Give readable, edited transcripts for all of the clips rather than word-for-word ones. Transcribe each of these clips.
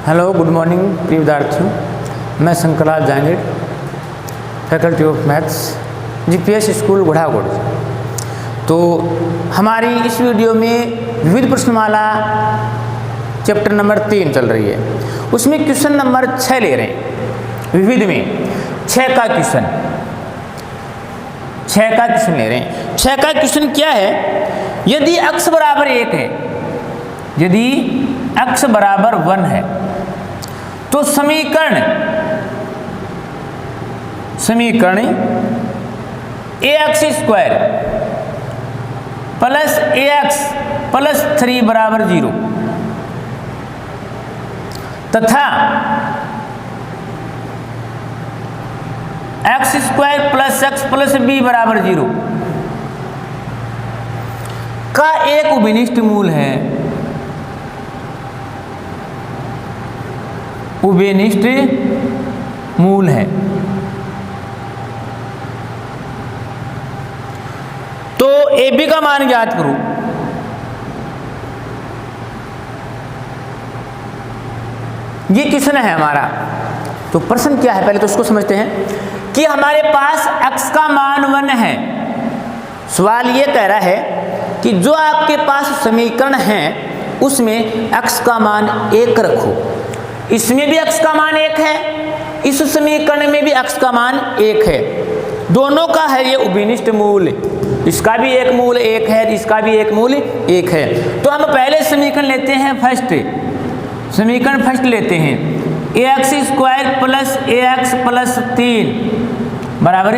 Hello, good morning प्रिय विद्यार्थियों। मैं Shankarlal Jangid, faculty of maths, GPS school Gudhagudh. तो हमारी इस वीडियो में विविध प्रश्नमाला चैप्टर नंबर 3 चल रही है। उसमें क्वेश्चन नंबर 6 ले रहे हैं। विविध में 6 का क्वेश्चन ले रहे हैं। 6 का क्वेश्चन क्या है? यदि x बराबर 1 है, यदि x बराबर 1 है, तो समीकरण ax square plus ax plus 3 बराबर 0 तथा x square plus x plus b बराबर 0 का एक उभयनिष्ठ मूल है। उभयनिष्ठ मूल है। तो ए बी का मान ज्ञात करो। ये क्वेश्चन है हमारा। तो प्रश्न क्या है, पहले तो उसको समझते हैं कि हमारे पास x का मान 1 है। सवाल ये कह रहा है कि जो आपके पास समीकरण है उसमें x का मान 1 रखो। इसमें भी x का मान 1 है, इस समीकरण में भी x का मान 1 है। दोनों का है ये उभयनिष्ठ मूल। इसका भी एक मूल 1 है, इसका भी एक मूल 1 है। तो हम पहले समीकरण लेते हैं, समीकरण फर्स्ट लेते हैं। ax square plus ax plus 3 बराबर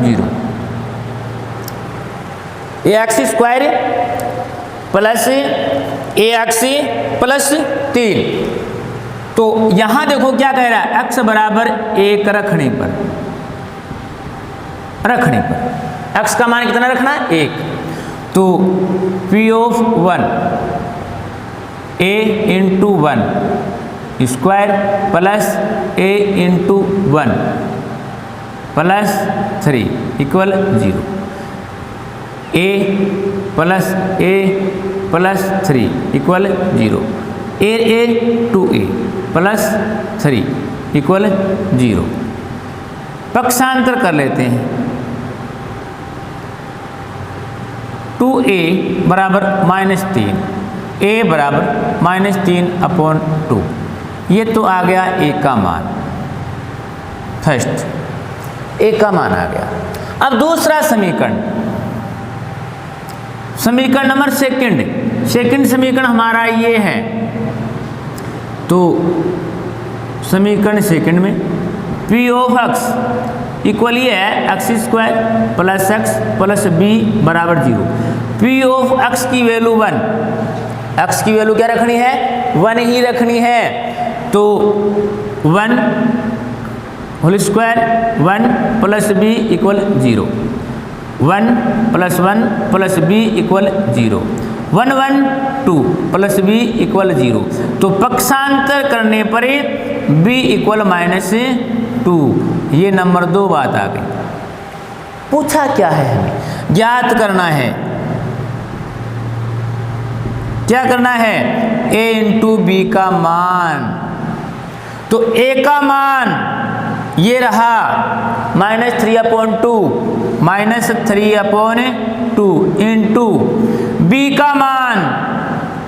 0। ax square plus ax plus 3। तो यहां देखो क्या कह रहा है, x बराबर 1 रखने पर x का मान कितना रखना है? 1। तो p of 1 a into 1 square plus a into 1 plus 3 equal 0। a plus 3 equal 0। a two a plus 3 equal 0। पक्षांतर कर लेते हैं। 2a बराबर -3, a बराबर -3/2। ये तो आ गया a का मान, फर्स्ट a का मान आ गया। अब दूसरा समीकरण नंबर सेकंड समीकरण हमारा ये है। तो समीकरण सेकंड में p ऑफ x इक्वल ये है x square plus x plus b बराबर 0। p ऑफ x की वैल्यू 1, x की वैल्यू क्या रखनी है? 1 ही रखनी है। तो 1 whole square 1 plus b equal 0। 1 plus 1 plus b equal 0। 1 1 2 plus b equal 0। तो पक्षांतर करने पर b इक्वल -2। ये नंबर 2 बात आ गई। पूछा क्या है, हमें ज्ञात करना है। क्या करना है? a इंटू बी का मान। तो a का मान ये रहा -3/2 इंटू b का मान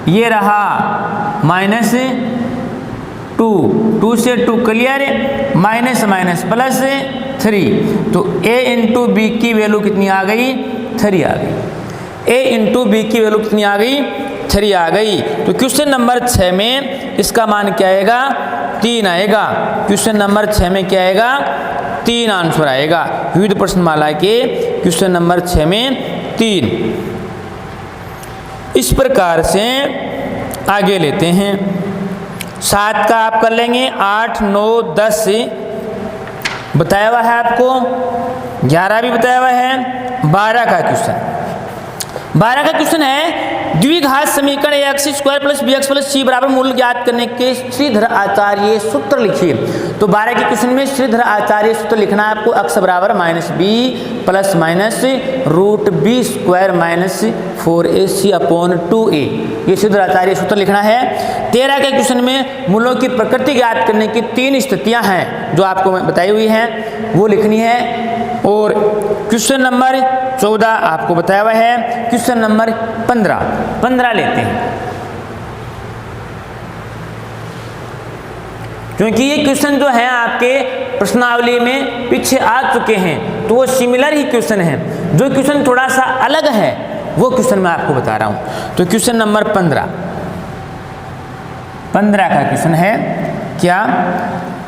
ये रहा -2 से 2 क्लियर, माइनस प्लस 3। तो a इंटू बी की वैल्यू कितनी आ गई? 3 आ गई। a इंटू बी की वैल्यू कितनी आ गई? 3 आ गई। तो क्वेश्चन नंबर 6 में इसका मान क्या आएगा? 3 आएगा। क्वेश्चन नंबर 6 में क्या आएगा? 3 आंसर आएगा। विविध प्रश्नमाला के क्वेश्चन नंबर 6 में 3। इस प्रकार से आगे लेते हैं। 7 का आप कर लेंगे, 8 9 10 बताया हुआ है आपको, 11 भी बताया हुआ है। 12 का क्वेश्चन है, द्विघात समीकरण ax square plus bx plus c बराबर मूल ज्ञात करने के श्रीधर आचार्य सूत्र लिखिए। तो 12 के क्वेश्चन में श्रीधर आचार्य सूत्र लिखना है आपको। x बराबर -b plus √b square -4ac/2a। ये श्रीधर आचार्य सूत्र लिखना है। 13 के क्वेश्चन में मूलों की प्रकृति ज्ञात करने की 3 स्थितियां हैं जो आपको मैं बताई हुई हैं, वो लिखनी है। और क्वेश्चन नंबर 14 आपको बताया हुआ है। क्वेश्चन नंबर 15 लेते हैं, क्योंकि ये क्वेश्चन जो है आपके प्रश्नावली में पीछे आ चुके हैं, तो वो सिमिलर ही क्वेश्चन है। जो क्वेश्चन थोड़ा सा अलग है वो क्वेश्चन मैं आपको बता रहा हूं। तो क्वेश्चन नंबर 15 का क्वेश्चन है क्या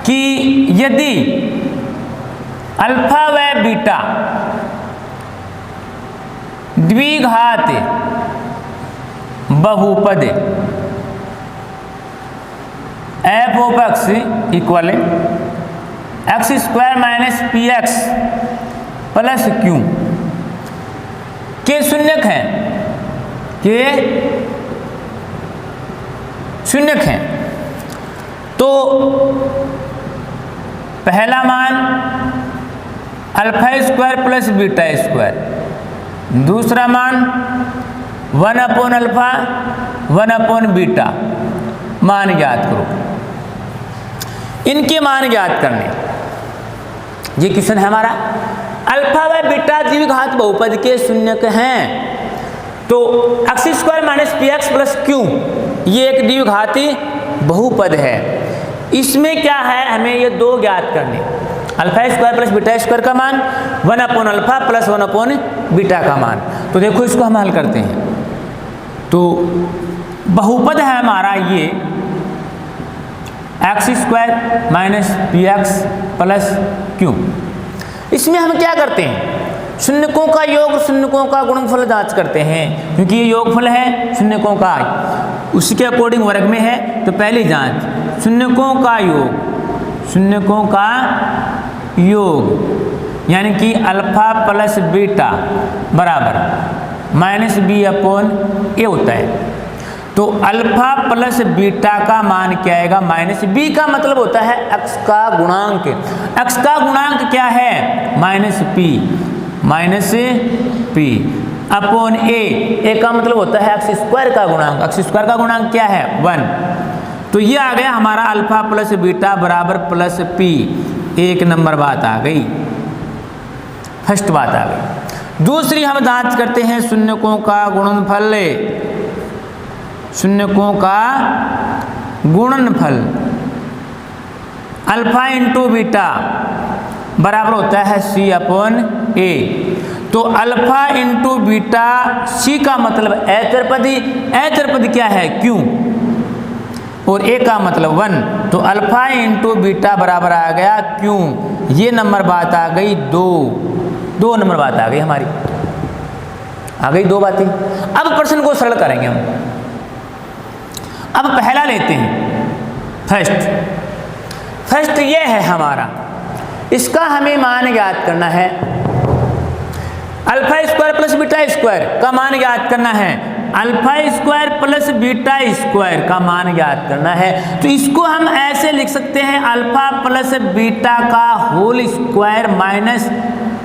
कि यदि अल्फा व बीटा द्विघात बहुपद F of x equal x square minus P x plus Q के शून्यक हैं, के शून्यक हैं, तो पहला मान alpha square plus beta square, दूसरा मान 1/अल्फा 1/बीटा मान ज्ञात करो। इनके मान ज्ञात करने, ये क्वेश्चन है हमारा। अल्फा व बीटा द्विघात बहुपद के शून्यक हैं, तो x square minus P x plus Q ये एक द्विघाती बहुपद है। इसमें क्या है, हमें ये 2 ज्ञात करने, alpha square plus beta square का मान 1/अल्फा प्लस 1/बीटा का मान। तो देखो इसको हम हल करते हैं। तो बहुपद है हमारा ये x square minus P x plus Q. इसमें हम क्या करते हैं, शून्यकों का योग शून्यकों का गुणनफल जांच करते हैं, क्योंकि ये योगफल है शून्यकों का, उसी के अकॉर्डिंग वर्ग में है। तो पहली जांच शून्यकों का योग, शून्यकों का योग यानी कि अल्फा प्लस बीटा बराबर माइनस बी अपॉन ए होता है। तो अल्फा प्लस बीटा का मान क्या आएगा, माइनस बी का मतलब होता है एक्स का गुणांक। एक्स का गुणांक क्या है, माइनस पी अपॉन ए का मतलब होता है एक्स स्क्वायर का गुणांक। एक्स स्क्वायर का गुणांक क्या है, 1। तो ये आ गया हमारा अल्फा प्लस बीटा बराबर प्लस पी। 1 नंबर बात आ गई, फर्स्ट बात आ गई। दूसरी हम जांच करते हैं शून्यकों का गुणनफल, शून्यकों का गुणनफल अल्फा इंटू बीटा बराबर होता है सी अपॉन ए। तो अल्फा इंटू बीटा, सी का मतलब एचरपदी, एचरपदी क्या है क्यू, और ए का मतलब 1। तो अल्फा इंटू बीटा बराबर आ गया क्यू। ये नंबर बात आ गई 2 नंबर बात आ गई हमारी, आ गई 2 बातें। अब प्रश्न को सरल करेंगे हम। अब पहला लेते हैं फर्स्ट ये है हमारा, इसका हमें मान ज्ञात करना है। Alpha square plus beta square का मान ज्ञात करना है, alpha square plus beta square का मान ज्ञात करना है। तो इसको हम ऐसे लिख सकते हैं, अल्फा प्लस बीटा का whole square minus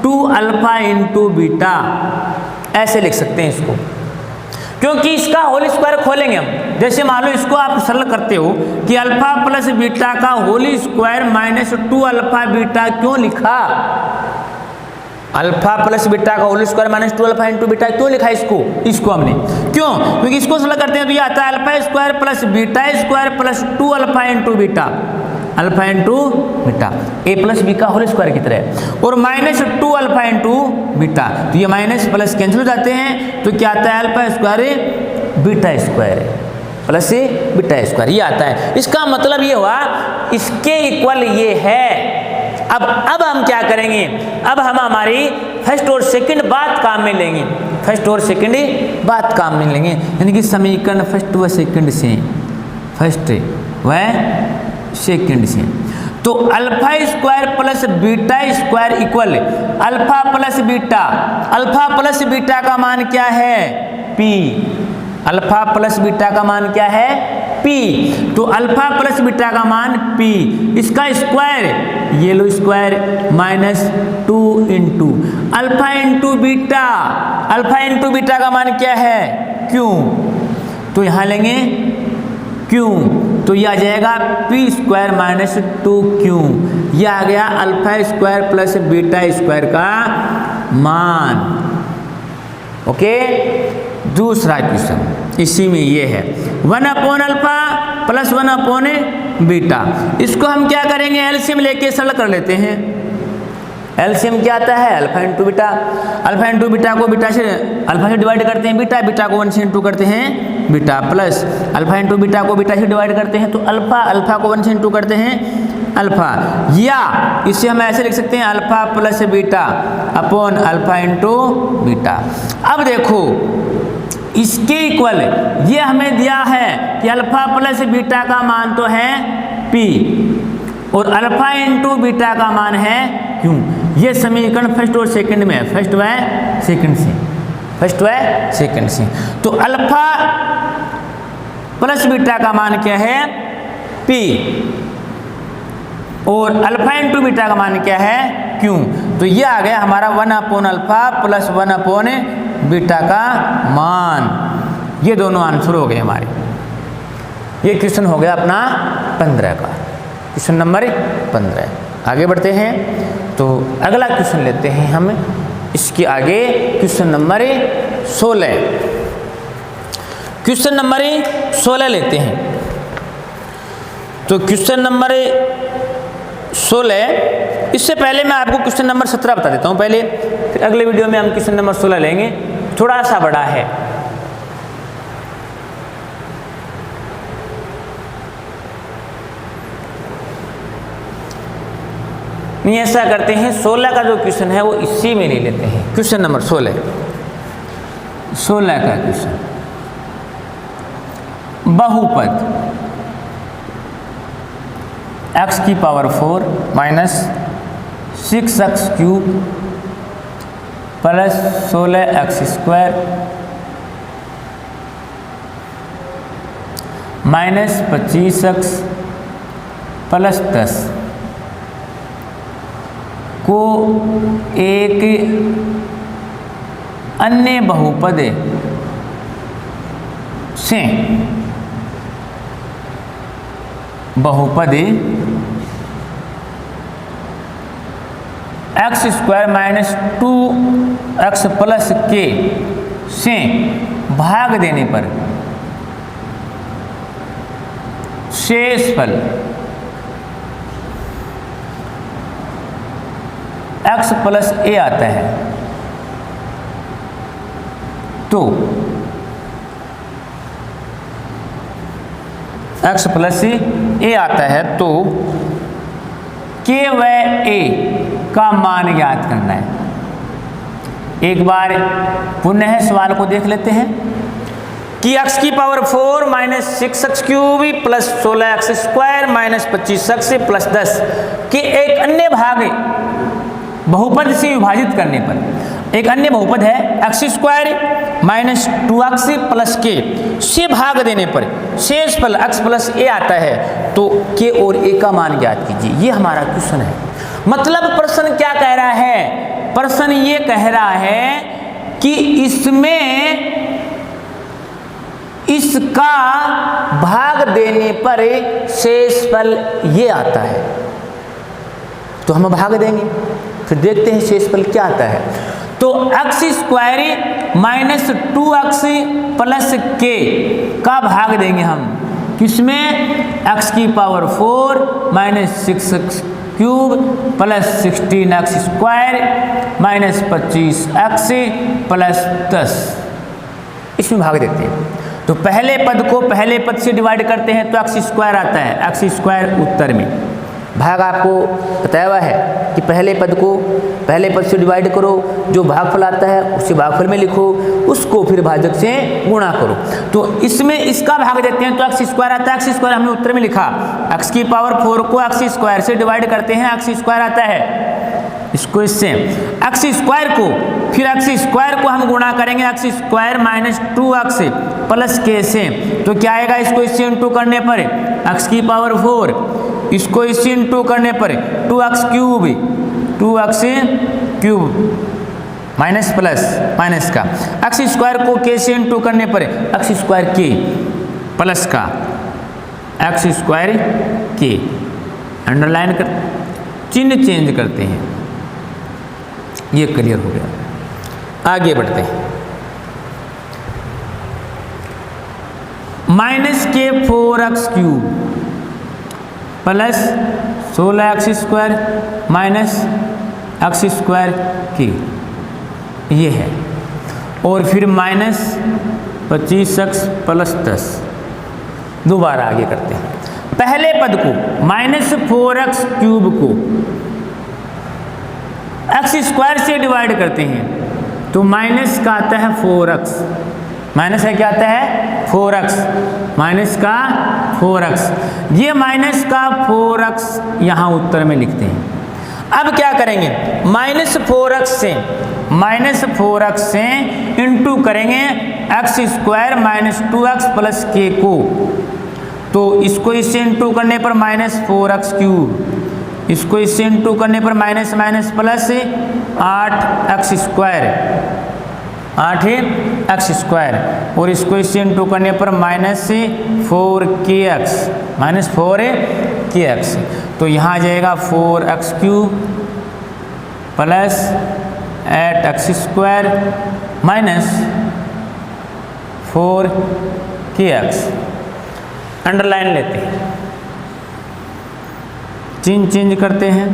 2 alpha into beta, ऐसे लिख सकते हैं इसको, क्योंकि इसका होल स्क्वायर खोलेंगे हम। जैसे मान लो इसको आप सरल करते हो कि अल्फा प्लस बीटा का whole square minus 2 alpha beta क्यों लिखा, अल्फा प्लस बीटा का whole square minus 2 alpha into beta क्यों लिखा इसको हमने, क्यों, क्योंकि इसको सरल करते हैं तो ये आता है alpha square plus beta square plus 2 alpha into beta, alpha into beta A plus B का होल स्क्वायर की तरह, और माइनस 2 अल्फा इंटू बीटा। तो ये माइनस प्लस कैंसिल हो जाते हैं, तो क्या आता है alpha square beta square plus beta square, ये आता है। इसका मतलब ये हुआ इसके इक्वल ये है। अब हम क्या करेंगे, अब हम हमारी फर्स्ट और सेकंड बात काम में लेंगे, फर्स्ट और सेकंड बात काम में लेंगे, यानी कि समीकरण फर्स्ट व सेकंड से, फर्स्ट व सेकंड से। तो alpha square plus beta square equal alpha plus beta, alpha plus beta का मान क्या है पी, अल्फा प्लस बीटा का मान क्या है पी। तो अल्फा प्लस बीटा का मान पी, इसका स्क्वायर ये लो square minus 2 into alpha into beta, alpha into beta का मान क्या है क्यू, तो यहां लेंगे क्यू, तो ये आ जाएगा पी स्क्वायर माइनस 2q। ये आ गया alpha square plus beta square का मान। ओके, दूसरा क्वेश्चन इसी में ये है 1 upon alpha plus 1 upon beta. इसको हम क्या करेंगे, एलसीएम लेके सरल कर लेते हैं। एलसीएम क्या आता है, alpha into beta. Alpha into beta को बीटा से अल्फा से डिवाइड करते हैं बीटा, बीटा को 1 से इंटू करते हैं beta, plus alpha into beta को बीटा से डिवाइड करते हैं तो अल्फा, अल्फा को 1 से इंटू करते हैं अल्फा, या इसे हम ऐसे लिख सकते हैं alpha plus beta upon alpha into beta. अब देखो इसके इक्वल ये हमें दिया है कि अल्फा प्लस बीटा का मान तो है P और अल्फा इंटू बीटा का मान है Q। ये समीकरण फर्स्ट और सेकंड में है, फर्स्ट व सेकंड से, फर्स्ट व सेकंड से। तो अल्फा प्लस बीटा का मान क्या है P और अल्फा इंटू बीटा का मान क्या है Q। तो ये आ गया हमारा 1 upon alpha plus 1 upon beta का मान। ये दोनों आंसर हो गए हमारे। ये क्वेश्चन हो गया अपना 15 का, क्वेश्चन नंबर 15। आगे बढ़ते हैं तो अगला क्वेश्चन लेते हैं हम इसके आगे, क्वेश्चन नंबर 16। क्वेश्चन नंबर 16 लेते हैं। तो क्वेश्चन नंबर 16, इससे पहले मैं आपको क्वेश्चन नंबर 17 बता देता हूँ पहले, फिर अगले वीडियो में हम क्वेश्चन नंबर 16 लेंगे, थोड़ा सा बड़ा है। नहीं, ऐसा करते हैं 16 का जो क्वेश्चन है वो इसी में ले लेते हैं। क्वेश्चन नंबर 16 का क्वेश्चन, बहुपद x की power 4 minus 6x cube plus 16x square minus 25x plus 10 को एक अन्य बहुपद से बहुपद x square minus 2x plus के से भाग देने पर शेषफल x प्लस ए आता है। तो x प्लस ए आता है तो के व ए का मान ज्ञात करना है। एक बार पुनः सवाल को देख लेते हैं कि x की power 4 minus 6x cube plus 16x square minus 25x plus 10 के एक अन्य भाग बहुपद से विभाजित करने पर, एक अन्य बहुपद है x square minus 2x plus के से भाग देने पर शेषफल x प्लस ए आता है। तो के और ए का मान ज्ञात कीजिए। ये हमारा क्वेश्चन है। मतलब प्रश्न क्या कह रहा है, प्रश्न ये कह रहा है कि इसमें इसका भाग देने पर शेषफल ये आता है, तो हम भाग देंगे, फिर देखते हैं शेषफल क्या आता है। तो x square minus 2x plus के का भाग देंगे हम किसमें, x की power 4 minus 6x cube plus 16x square minus 25x plus 10, इसमें भाग देते हैं। तो पहले पद को पहले पद से डिवाइड करते हैं तो एक्स स्क्वायर आता है, एक्स स्क्वायर उत्तर में। भाग आपको बताया हुआ है कि पहले पद को पहले पद से डिवाइड करो, जो भागफल आता है उसे भागफल में लिखो, उसको फिर भाजक से गुणा करो। तो इसमें इसका भाग देते हैं तो एक्स स्क्वायर आता है, एक्स स्क्वायर हमने उत्तर में लिखा। एक्स की पावर 4 को एक्स स्क्वायर से डिवाइड करते हैं, एक्स स्क्वायर आता है, इसको इससे एक्स स्क्वायर को फिर एक्स स्क्वायर को हम गुणा करेंगे x square minus 2x plus के से, तो क्या आएगा, इसको इससे इंटू करने पर एक्स की पावर 4, इसको इससे इंटू करने पर 2x cube, 2x cube minus plus minus का, एक्स स्क्वायर को के से इंटू करने पर एक्स स्क्वायर के प्लस का, एक्स स्क्वायर के, अंडरलाइन कर, चिन्ह चेंज करते हैं। ये क्लियर हो गया। आगे बढ़ते हैं। माइनस के 4x cube plus 16x square minus x square के, ये है। और फिर माइनस 25x प्लस 10। दोबारा आगे करते हैं। पहले पद को माइनस 4x क्यूब को एक्स स्क्वायर से डिवाइड करते हैं तो माइनस का आता है 4x, माइनस है क्या आता है 4x, माइनस का 4x, ये माइनस का 4x यहाँ उत्तर में लिखते हैं। अब क्या करेंगे, माइनस 4x से इंटू करेंगे x square minus 2x plus के को, तो इसको इससे इंटू करने पर माइनस 4x क्यूब, इसको इससे इंटू करने पर minus minus plus 8x square, 8x square, और इसको इससे इंटू करने पर माइनस 4kx, माइनस 4kx, तो यहाँ आ जाएगा 4x cube plus 8x square minus 4kx। Underline लेते हैं, चिन्ह चेंज करते हैं,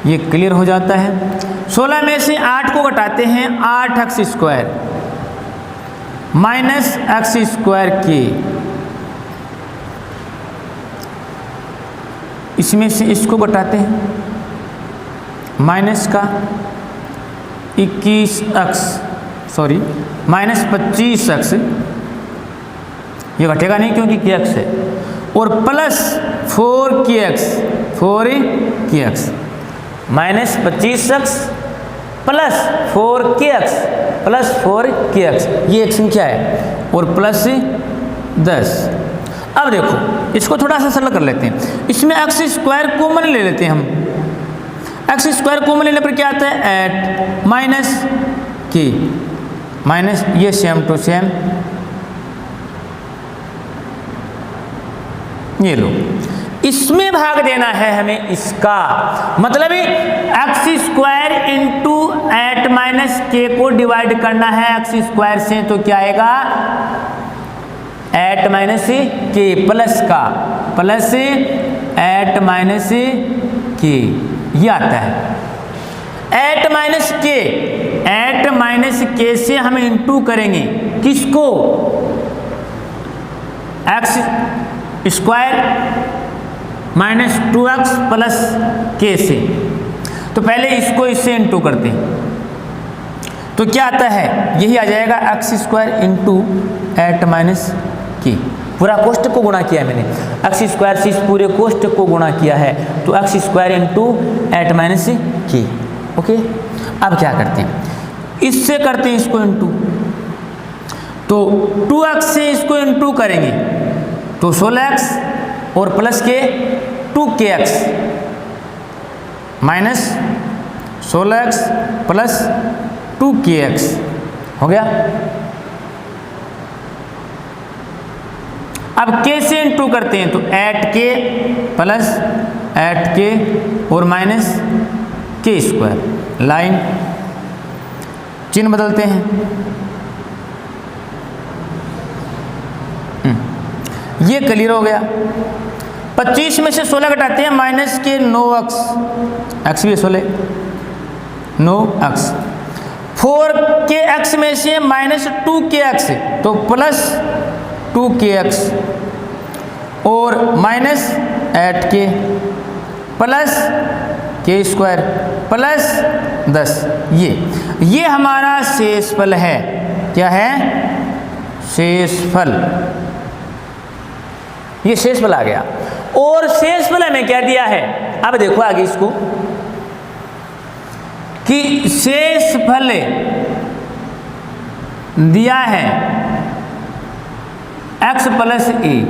ये क्लियर हो जाता है। 16 में से 8 को घटाते हैं, 8x square minus x square के, इसमें से इसको घटाते हैं, माइनस का 25x ये घटेगा नहीं क्योंकि kx है, और plus 4kx minus 25x plus 4kx ये एक संख्या है, और प्लस 10। अब देखो इसको थोड़ा सा सरल कर लेते हैं, इसमें एक्स स्क्वायर कॉमन ले लेते हैं हम, एक्स स्क्वायर कॉमन लेने पर क्या आता है 8 माइनस के, माइनस ये सेम टू सेम, ये लो, इसमें भाग देना है हमें इसका, मतलब एक्स स्क्वायर इंटू 8 माइनस के को डिवाइड करना है एक्स स्क्वायर से, तो क्या आएगा 8 माइनस के प्लस का प्लस 8 माइनस के, ये आता है 8 माइनस के से हम इंटू करेंगे किसको, x square minus 2x plus के से, तो पहले इसको इससे इंटू करते हैं, तो क्या आता है यही आ जाएगा एक्स स्क्वायर इंटू 8 माइनस के, पूरा कोष्टक को गुणा किया है मैंने, एक्स स्क्वायर से इस पूरे कोष्टक को गुणा किया है, तो एक्स स्क्वायर इंटू 8 माइनस के। ओके, अब क्या करते हैं, इससे करते हैं इसको इंटू, तो 2x से इसको इंटू करेंगे तो 16x और प्लस के 2kx minus 16x plus 2kx हो गया। अब k से इंटू करते हैं तो 8k प्लस 8k और माइनस के स्क्वायर, लाइन चिन्ह बदलते हैं, ये क्लियर हो गया। 25 में से 16 घटाते हैं, माइनस के 9x, एक्स भी 16 9x, 4kx में से माइनस 2kx तो प्लस 2kx और माइनस 8k प्लस के स्क्वायर प्लस 10, ये हमारा शेषफल है। क्या है, शेषफल, ये शेषफल आ गया। और शेषफल हमें क्या दिया है, अब देखो आगे इसको कि शेषफल दिया है x प्लस ए,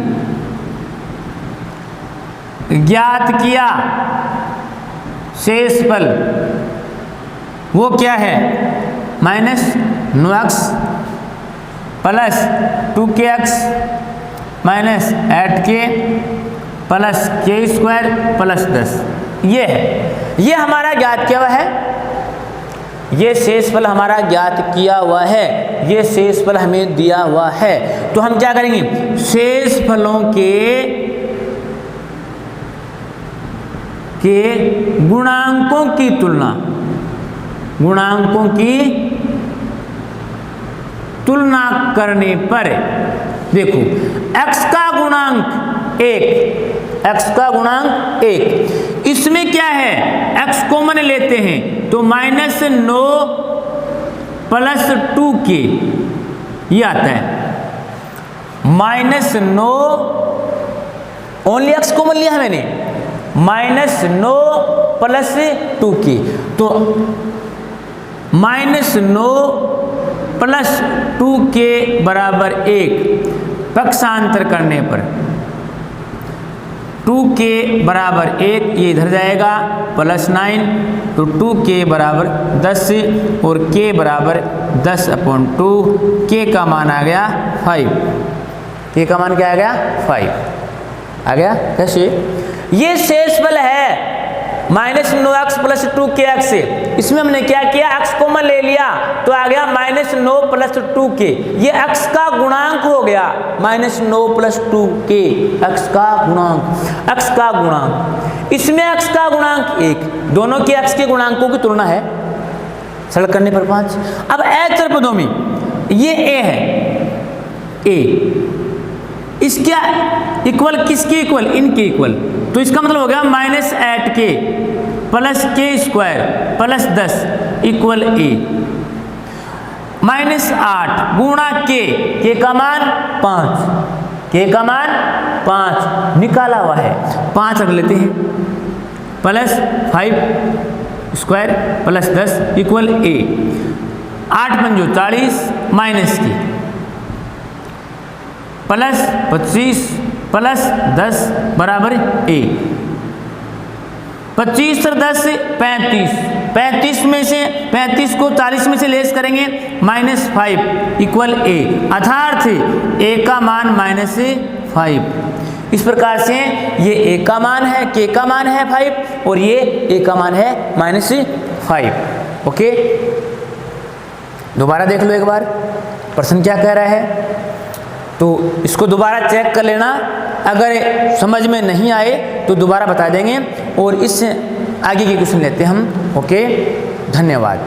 ज्ञात किया शेषफल वो क्या है minus 9x plus 2kx minus 8k plus k square plus 10, ये है, ये हमारा ज्ञात किया हुआ है, ये शेषफल हमारा ज्ञात किया हुआ है, ये शेषफल हमें दिया हुआ है। तो हम क्या करेंगे, शेषफलों के गुणांकों की तुलना करने पर देखो x का गुणांक 1, इसमें क्या है, x कॉमन लेते हैं तो -9 प्लस 2k ये आता है, -9 ओनली x कॉमन लिया है मैंने, -9 प्लस 2k, तो -9 प्लस 2k बराबर 1, पक्षांतर करने पर 2k बराबर 1 ये इधर जाएगा प्लस 9, तो 2k बराबर 10 और k बराबर 10/2, k का मान आ गया 5, k का मान क्या आ गया 5 आ गया। कैसे, ये शेषफल है -9x प्लस 2kx, इसमें हमने क्या किया, x कॉमन ले लिया तो आ गया -9 प्लस 2k, ये x का गुणांक हो गया, -9 प्लस 2k x का गुणांक, इसमें x का गुणांक 1, दोनों के x के गुणांकों की तुलना है, सरल करने पर 5। अब h पदों में ये a है, a इसके इक्वल, किसके इक्वल, इनके इक्वल, तो इसका मतलब हो गया -8k plus k square plus 10 equal a, -8 गुणा k का मान 5, k का मान 5 निकाला हुआ है, 5 रख लेते हैं, plus 5 square plus 10 equal a, 8 पंजो 40 माइनस की प्लस 25 प्लस 10 बराबर a, 25 और 10 35 में से 35 को 40 में से लेस करेंगे -5 इक्वल a, अर्थात a का मान -5। इस प्रकार से ये a का मान है, k का मान है 5 और ये a का मान है -5। ओके, दोबारा देख लो एक बार प्रश्न क्या कह रहा है, तो इसको दोबारा चेक कर लेना, अगर समझ में नहीं आए तो दोबारा बता देंगे और इससे आगे के क्वेश्चन लेते हैं हम। ओके, धन्यवाद।